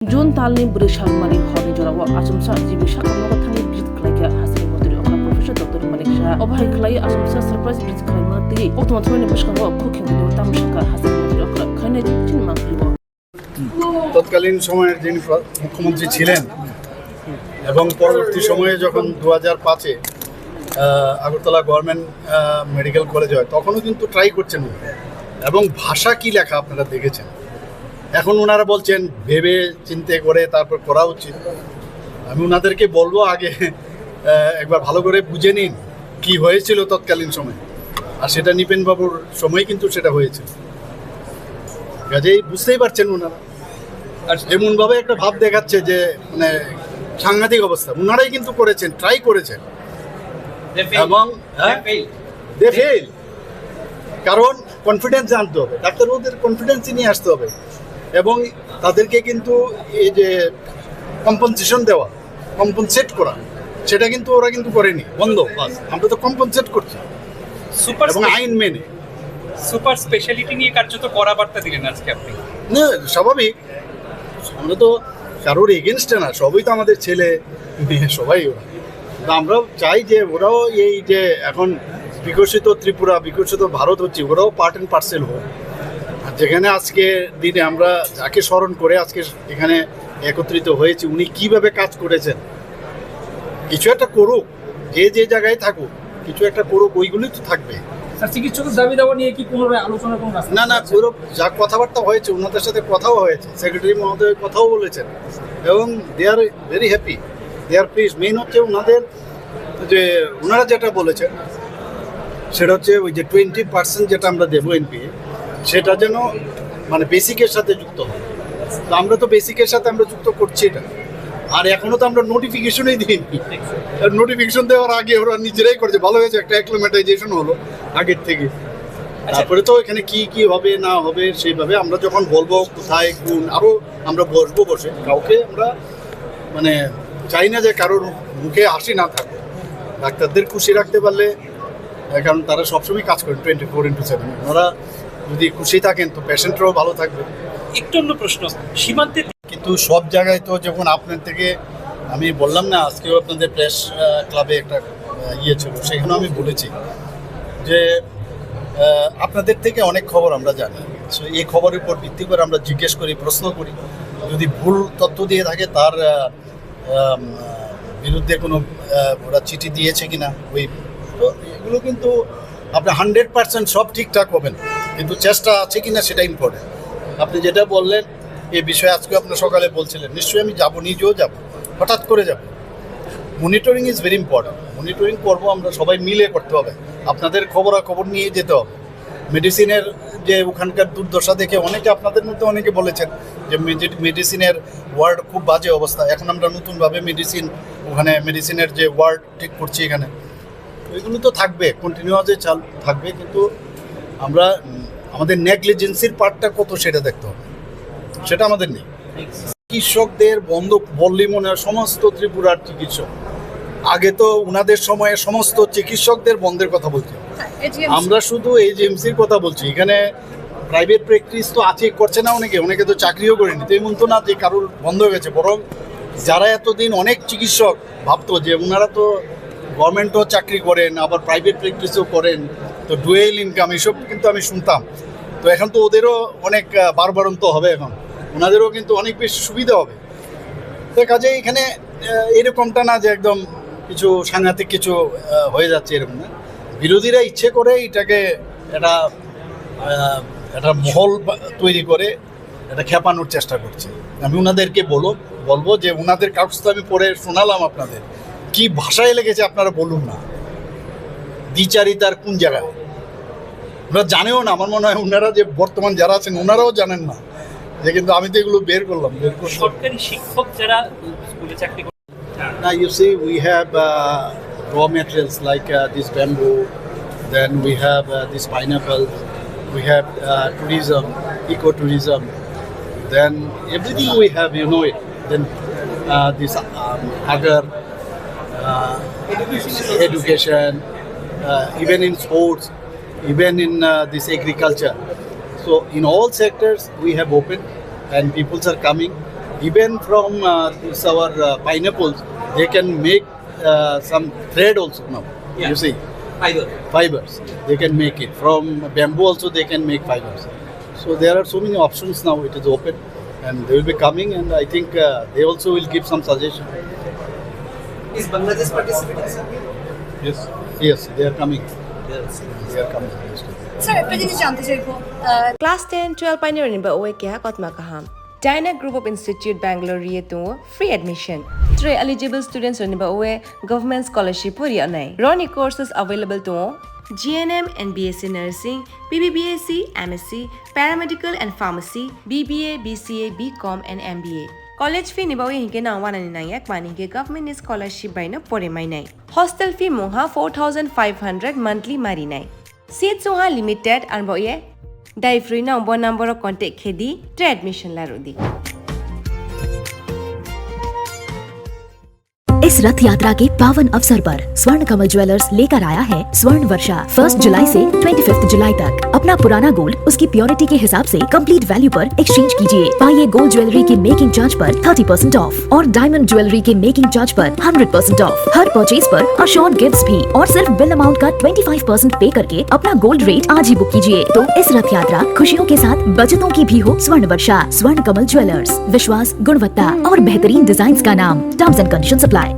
Jun talni Brishal Mari Hori Jorawa Asumsa Jibisha Kamogatani Brit Klaya Hasri Motri Okra Professor Dr. Malik Shah Obhai Klaya Asumsa Surprise Brit Klaya Automatically Bushkaro Cooking Tamushaka Hasri Motri Okra Kane Chin Maklibo তৎকালীন সময়ের যিনি মুখ্যমন্ত্রী ছিলেন এবং পরবর্তী সময়ে যখন 2005-এ Agartala government medical college হয় তখনও কিন্তু ট্রাই করছেন এবং ভাষা কি লেখা আপনারা দেখেছেন। এখন ওনারা বলছেন ভেবে চিন্তে করে তারপর করা উচিত। আমি ওনাদেরকে বলবো আগে একবার ভালো করে বুঝে নিন কি হয়েছিল তৎকালীন সময়ে, আর সেটা নিপেনবাবুর সময় কিন্তু সেটা হয়েছিল। কাজেই বুঝতেই পারছেন ওনারা আর এমনভাবে একটা ভাব দেখাচ্ছে যে মানে সাংঘাতিক অবস্থা। ওনারাই কিন্তু করেছেন, ট্রাই করেছেন এবং দে ফেল। কারণ কনফিডেন্স আনতে হবে, ডাক্তারবাবুদের কনফিডেন্সই নিয়ে আসতে হবে এবং তাদেরকে কিন্তু এই যে কম্পনসেশন দেওয়া, কম্পনসেট করা, সেটা কিন্তু ওরা কিন্তু করেনি, বন্ধ। বাস আমরা তো কম্পনসেট করছি এবং আইন মেনে। সুপার স্পেশালিটি নিয়ে কার্যত কড়া বার্তা দিলেন আজকে আপনি। না, স্বাভাবিক, আমরা তো কারোর এগেনস্টে না, সবই তো আমাদের ছেলে মেয়ে, সবাই ওরা। আমরাও চাই যে ওরাও এই যে এখন বিকশিত ত্রিপুরা, বিকশিত ভারত হচ্ছে, ওরাও পার্ট অ্যান্ড পার্সেল হোক। আর যেখানে আজকে দিনে আমরা যাকে স্মরণ করে আজকে এখানে একত্রিত হয়েছি, উনি কিভাবে কাজ করেছেন, কিছু একটা করুক, যে যে জায়গায় থাকুক কিছু একটা করুক, ওইগুলি তো থাকবে। চিকিৎসকের দাবি দাওয়া নিয়ে কি পুনরায় আলোচনা কোনো রাস্তা? না, পুরো যা কথাবার্তা হয়েছে ওনাদের সাথে কথাও হয়েছে, সেক্রেটারি মহোদয় কথাও বলেছেন এবং they are very happy, they are please. Main হচ্ছে ওনাদের যে ওনারা যেটা বলেছেন সেটা হচ্ছে ওই যে 20% যেটা আমরা দেবো এনপিএ, সেটা যেন মানে বেসিকের সাথে যুক্ত হয়। তো আমরা তো বেসিকের সাথে আমরা যুক্ত করছি এটা, আর এখনো তো আমরা নোটিফিকেশনই দিইনি। নোটিফিকেশন দেওয়ার আগে ওরা নিজেরাই করেছে, ভালো হয়েছে, একটা অ্যাক্লিমেটাইজেশন হলো আগের থেকে। তারপরে তো এখানে কি কি হবে না হবে সেইভাবে আমরা যখন বলবো কোথায় কোন, আরও আমরা বসবো, বসে কাউকে আমরা মানে চাই না যে কারোর মুখে হাসি না থাকে। ডাক্তারদের খুশি রাখতে পারলে, কারণ তারা সবসময় কাজ করেন 24/7, ওরা যদি খুশি থাকেন তো পেশেন্টরাও ভালো থাকবে। একটু অন্য প্রশ্ন, সীমান্তে কিন্তু সব জায়গায় তো যখন আপনার থেকে আমি বললাম না, আজকেও আপনাদের প্রেস ক্লাবে একটা ইয়ে ছিল, সেখানেও আমি বলেছি যে আপনাদের থেকে অনেক খবর আমরা জানি। এই খবরের উপর ভিত্তি করে আমরা জিজ্ঞেস করি, প্রশ্ন করি, যদি ভুল তথ্য দিয়ে থাকে তার বিরুদ্ধে কোনো ওরা চিঠি দিয়েছে কিনা, ওই তো এগুলো কিন্তু আপনি 100% সব ঠিকঠাক হবেন, কিন্তু চেষ্টা আছে কিনা সেটা ইম্পর্টেন্ট। আপনি যেটা বললেন এই বিষয়ে আজকে আপনার সকালে বলছিলেন, নিশ্চয়ই আমি যাবো, নিজেও যাব, হঠাৎ করে যাব। Monitoring is very important. Monitoring করবো আমরা সবাই মিলে করতে হবে, আপনাদের খবরাখবর নিয়ে যেতে হবে। মেডিসিনের যে ওখানকার দুর্দশা দেখে অনেকে আপনাদের মধ্যে অনেকে বলেছেন যে মেডিসিনের ওয়ার্ড খুব বাজে অবস্থা। এখন আমরা নতুনভাবে ওখানে মেডিসিনের যে ওয়ার্ড ঠিক করছি এখানে, ওইগুলো তো থাকবে, কন্টিনিউয়াসে থাকবে, কিন্তু আমরা আমাদের নেগলিজেন্সির পার্টটা কত সেটা দেখতে হবে, সেটা আমাদের নেই। চিকিৎসকদের বন্ধ বললি মনে হয় সমস্ত ত্রিপুরার চিকিৎসক, আগে তো ওনাদের সময়ে সমস্ত চিকিৎসকদের বন্ধের কথা বলছি, আমরা শুধু এজিএমসির কথা বলছি। এখানে প্রাইভেট প্র্যাকটিস তো আছে, করছে না অনেকে তো চাকরিও করেনি, তো এমন তো না যে কারোর বন্ধ হয়ে গেছে। বরং যারা এতদিন অনেক চিকিৎসক ভাবতো যে ওনারা তো গভর্নমেন্টও চাকরি করেন আবার প্রাইভেট প্র্যাকটিসও করেন, তো ডুয়েল ইনকাম, এসব কিন্তু আমি শুনতাম। তো এখন তো ওদেরও অনেক বারবারন্ত হবে, এখন ওনাদেরও কিন্তু অনেক বেশি সুবিধা হবে। তো কাজে এখানে এরকমটা না যে একদম কিছু সাংঘাতিক কিছু হয়ে যাচ্ছে, এরকম না। বিরোধীরা ইচ্ছে করে এটাকে একটা মহল তৈরি করে এটা খেপানোর চেষ্টা করছে। আমি ওনাদেরকে বলবো যে ওনাদের কাগজ তো আমি পড়ে শোনালাম আপনাদের, কি ভাষায় লেগেছে আপনারা বলুন না, দ্বিচারিতার কোন জায়গায় ওনারা জানেও না। আমার মনে হয় ওনারা যে বর্তমান যারা আছেন ওনারাও জানেন না, যে কিন্তু আমি তো এগুলো বের করলাম। সরকারি শিক্ষক যারা স্কুলে চাকরি করে, Now you see we have raw materials like this bamboo, then we have this pineapple, we have tourism, ecotourism, then everything we have, you know it. Then this agar, education, even in sports, even in this agriculture. So in all sectors we have opened and people are coming. Even from our pineapples, they can make some thread also now. Yeah. You see, fibers. They can make it from bamboo. Also, they can make fibers. So there are so many options now. It is open, and they will be coming. And I think they also will give some suggestion. Is Bangladesh participating, sir? Yes, they are coming. Yes. They are coming. Sir প্রতিদিন জানতে চাইবো Class 10, 12 pioneering ba owe kya kotma kaham. Dyna Group of Institute Bangalore riye to free admission. 3 eligible students ni ba owe government scholarship puri anai. Roni courses available to GNM and BSc Nursing, BBBSc, MSc, Paramedical and Pharmacy, BBA, BCA, BCom and MBA. College fee ni ba owe hinke na 199 mani ke government scholarship by na pore mai nai. Hostel fee moha 4500 monthly mari nai. Seats are limited and boy die free now one number of contact khedi to admission la rodi. इस रथ यात्रा के पावन अवसर पर स्वर्ण कमल jewellers लेकर आया है स्वर्ण वर्षा 1 जुलाई से 25 जुलाई तक। अपना पुराना गोल्ड उसकी प्योरिटी के हिसाब से कंप्लीट वैल्यू पर एक्सचेंज कीजिए। पाइए गोल्ड ज्वेलरी के मेकिंग चार्ज पर 30% ऑफ और डायमंड ज्वेलरी के मेकिंग चार्ज पर 100% ऑफ। हर परचेज पर अशोर्ड गिफ्ट्स भी और सिर्फ बिल अमाउंट का 25% पे करके अपना गोल्ड रेट आज ही बुक कीजिए। तो इस रथ यात्रा खुशियों के साथ बचतों की भी हो स्वर्ण वर्षा। स्वर्ण कमल ज्वेलर्स, विश्वास, गुणवत्ता और बेहतरीन डिजाइन का नाम। Terms and conditions apply.